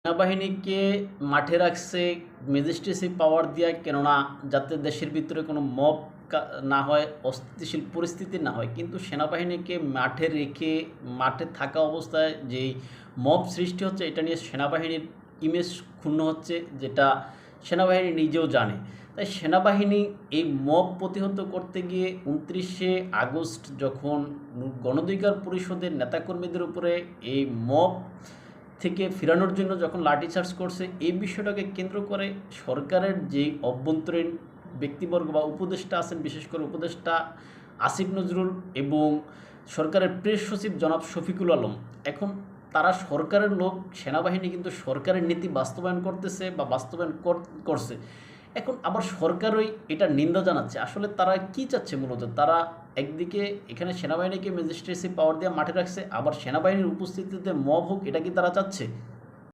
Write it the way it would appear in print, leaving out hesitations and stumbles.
সেনাবাহিনীকে মাঠে রাখছে ম্যাজিস্ট্রেসি পাওয়ার দিয়া, কেননা যাতে দেশের ভিতরে কোনো মব না হয়, অস্থিতিশীল পরিস্থিতি না হয়। কিন্তু সেনাবাহিনীকে মাঠে রেখে মাঠে থাকা অবস্থায় যেই মব সৃষ্টি হচ্ছে, এটা নিয়ে সেনাবাহিনীর ইমেজ ক্ষুণ্ণ হচ্ছে, যেটা সেনাবাহিনী নিজেও জানে। তাই সেনাবাহিনী এই মব প্রতিহত করতে গিয়ে 29শে আগস্ট যখন গণঅধিকার পরিষদের নেতাকর্মীদের উপরে এই মব থেকে ফেরানোর জন্য যখন লাঠিচার্জ করছে, এই বিষয়টাকে কেন্দ্র করে সরকারের যে অভ্যন্তরীণ ব্যক্তিবর্গ বা উপদেষ্টা আছেন, বিশেষ করে উপদেষ্টা আসিফ নজরুল এবং সরকারের প্রেস সচিব জনাব শফিকুল আলম, এখন তারা সরকারের লোক, সেনাবাহিনী কিন্তু সরকারের নীতি বাস্তবায়ন করতেছে বা বাস্তবায়ন করছে। এখন আবার সরকারই এটা নিন্দা জানাচ্ছে। আসলে তারা কি চাচ্ছে? মূলত তারা একদিকে এখানে সেনাবাহিনীকে ম্যাজিস্ট্রেসি পাওয়ার দিয়ে মাঠে রাখছে, আবার সেনাবাহিনীর উপস্থিতিতে মব হোক, এটা কি তারা চাচ্ছে?